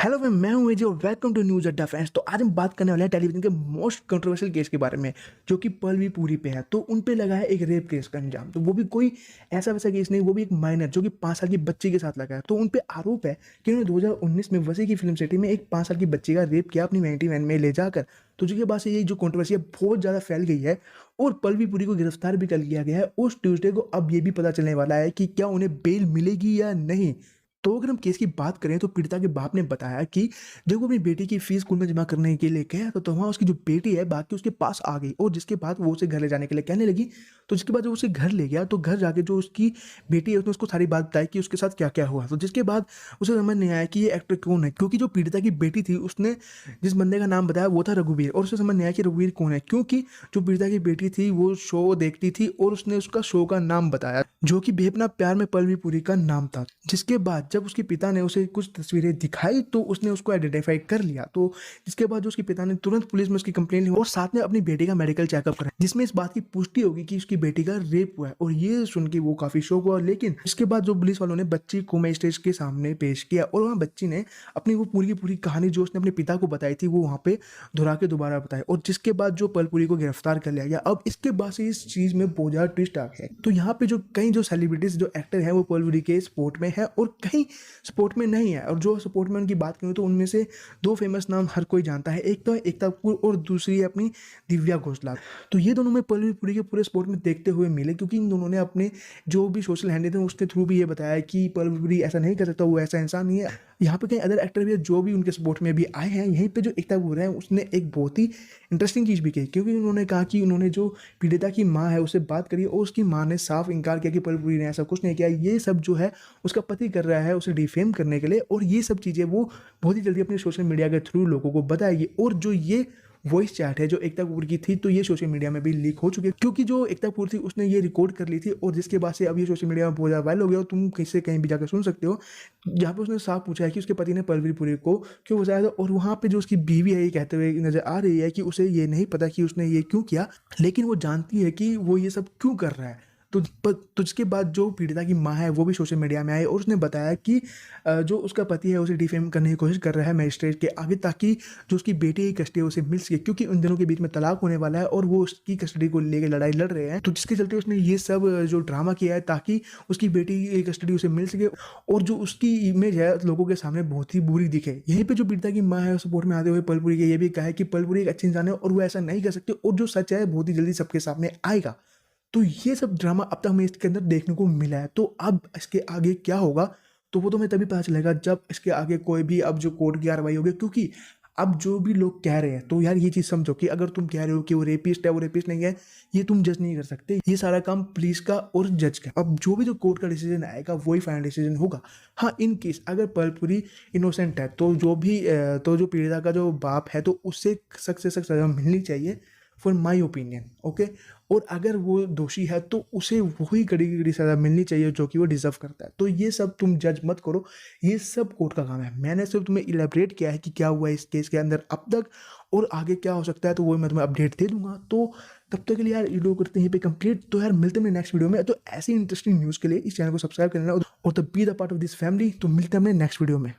Hello friend, मैं हूं एजी और वेलकम टू न्यूज़ अड्डा फ्रेंड्स। तो आज हम बात करने वाले हैं टेलीविजन के मोस्ट कंट्रोवर्शियल केस के बारे में, जो कि पलवी पूरी पे है। तो उन पे लगा है एक रेप केस का अंजाम, तो वो भी कोई ऐसा वैसा केस नहीं, वो भी एक माइनर जो कि 5 साल की बच्ची के साथ लगा है। तो उन पे आरोप है कि उन्होंने 2019 में वसी की फिल्म सिटी में एक 5 साल की बच्ची का रेप किया अपनी वैनिटी वैन में ले जाकर। तो जिसके बाद से ये जो कंट्रोवर्सी है बहुत ज़्यादा फैल गई है और पलवी पुरी को गिरफ्तार भी कर लिया गया है उस ट्यूसडे को। अब ये भी पता चलने वाला है कि क्या उन्हें बेल मिलेगी या नहीं। तो अगर हम केस की बात करें तो पीड़िता के बाप ने बताया कि जब वो अपनी बेटी की फीस स्कूल में जमा करने के लिए गया तो वहाँ उसकी जो बेटी है बाकी उसके पास आ गई, और जिसके बाद वो उसे घर ले जाने के लिए कहने लगी। तो जिसके बाद जब उसे घर ले गया तो घर जाके जो उसकी बेटी है उसने उसको सारी बात बताई कि उसके साथ क्या क्या हुआ। तो जिसके बाद उसे समझ नहीं आया कि ये एक्टर कौन है, क्योंकि जो पीड़िता की बेटी थी उसने जिस बंदे का नाम बताया वो था रघुवीर, और उसे समझ नहीं आया कि रघुवीर कौन है, क्योंकि जो पीड़िता की बेटी थी वो शो देखती थी और उसने उसका शो का नाम बताया जो कि बेपना प्यार में पलवी पुरी का नाम था। जिसके बाद जब उसके पिता ने उसे कुछ तस्वीरें दिखाई तो उसने उसको आइडेंटिफाई कर लिया। तो जिसके बाद जो उसके पिता ने तुरंत पुलिस में उसकी कंप्लेन ली और साथ में अपनी बेटी का मेडिकल चेकअप कराया, जिसमें इस बात की पुष्टि होगी कि उसकी बेटी का रेप हुआ है। और ये सुन के वो काफी शौक हुआ, लेकिन इसके बाद जो पुलिस वालों ने बच्ची को मजिस्ट्रेट के सामने पेश किया और वहाँ बच्ची ने अपनी वो पूरी की पूरी कहानी जो उसने अपने पिता को बताई थी वो वहाँ पे दोहरा के दोबारा बताई, और जिसके बाद जो पलपुरी को गिरफ्तार कर लिया गया। अब इसके बाद से इस चीज में बहुत ज्यादा ट्विस्ट आ गया है। तो यहाँ पे जो कई जो सेलिब्रिटीज जो एक्टर है वो पलपुरी के सपोर्ट में है और कहीं सपोर्ट में नहीं है। और जो सपोर्ट में उनकी बात करूँ तो उनमें से 2 फेमस नाम हर कोई जानता है, एक तो है एकता कपूर और दूसरी है अपनी दिव्या घोषाल। तो ये दोनों में पलवी पुरी के पूरे सपोर्ट में देखते हुए मिले, क्योंकि इन दोनों ने अपने जो भी सोशल हैंडल थे उसके थ्रू भी ये बताया कि पलवी पुरी ऐसा नहीं कर सकता, वो ऐसा इंसान नहीं है। यहाँ पे कई अदर एक्टर भी है जो भी उनके सपोर्ट में भी आए हैं। यहीं पे जो एकता कपूर है उसने एक बहुत ही इंटरेस्टिंग चीज़ भी कही, क्योंकि उन्होंने कहा कि उन्होंने जो पीड़िता की माँ है उससे बात करी और उसकी माँ ने साफ इनकार किया कि पलवी पुरी ने ऐसा कुछ नहीं किया, ये सब जो है उसका पति कर रहा है उसे डिफेम करने के लिए। और ये सब चीज़ें वो बहुत ही जल्दी अपने सोशल मीडिया के थ्रू लोगों को बताएगी। और जो ये वॉइस चैट है जो एकता कपूर की थी तो ये सोशल मीडिया में भी लीक हो चुकी है, क्योंकि जो एकता कपूर थी उसने ये रिकॉर्ड कर ली थी, और जिसके बाद से अब ये सोशल मीडिया में बहुत ज़्यादा वायरल हो गया और तुम किससे कहीं भी जाकर सुन सकते हो, जहाँ पे उसने साफ पूछा है कि उसके पति ने पलवी पुरी को क्यों बचाया था। और वहाँ पे जो उसकी बीवी है ये कहते हुए नजर आ रही है कि उसे ये नहीं पता कि उसने ये क्यों किया, लेकिन वो जानती है कि वो ये सब क्यों कर रहा है। तो इसके बाद जो पीड़िता की माँ है वो भी सोशल मीडिया में आई और उसने बताया कि जो उसका पति है उसे डिफेम करने की कोशिश कर रहा है मजिस्ट्रेट के आगे, ताकि जो उसकी बेटी की कस्टडी उसे मिल सके, क्योंकि उन दोनों के बीच में तलाक होने वाला है और वो उसकी कस्टडी को लेकर लड़ाई लड़ रहे हैं। तो जिसके चलते उसने ये सब जो ड्रामा किया है ताकि उसकी बेटी की कस्टडी उसे मिल सके और जो उसकी इमेज है लोगों के सामने बहुत ही बुरी दिखे। यहीं पे जो पीड़िता की माँ है सपोर्ट में आते हुए पलपुरी के ये भी कहा है कि पलपुरी एक अच्छी इंसान है और वो ऐसा नहीं कर सकते, और जो सच है बहुत ही जल्दी सबके सामने आएगा। तो ये सब ड्रामा अब तक हमें इसके अंदर देखने को मिला है। तो अब इसके आगे क्या होगा तो वो तो हमें तभी पता चलेगा जब इसके आगे कोई भी अब जो कोर्ट की कार्रवाई होगी, क्योंकि अब जो भी लोग कह रहे हैं तो यार ये चीज़ समझो कि अगर तुम कह रहे हो कि वो रेपिस्ट है वो रेपिस्ट नहीं है, ये तुम जज नहीं कर सकते। ये सारा काम पुलिस का और जज का, अब जो भी जो कोर्ट का डिसीजन आएगा वही फाइनल डिसीजन होगा। हाँ, इन केस अगर पलपुरी इनोसेंट है तो जो पीड़िता का जो बाप है तो उससे सख्त से सख्त सजा मिलनी चाहिए, फॉर माई ओपिनियन। ओके, और अगर वो दोषी है तो उसे वही कड़ी कड़ी सजा मिलनी चाहिए जो कि वो डिजर्व करता है। तो ये सब तुम जज मत करो, ये सब कोर्ट का काम है। मैंने सिर्फ तुम्हें इलेबरेट किया है कि क्या हुआ इस केस के अंदर अब तक और आगे क्या हो सकता है, तो वो मैं तुम्हें अपडेट दे दूंगा। तो तब तक के लिए यार वीडियो करते हैं पे कंप्लीट। तो यार मिलते हैं नेक्स्ट वीडियो में। तो ऐसी इंटरेस्टिंग न्यूज़ के लिए इस चैनल को सब्सक्राइब करना और the be the part of this family. तो मिलते हैं नेक्स्ट वीडियो में।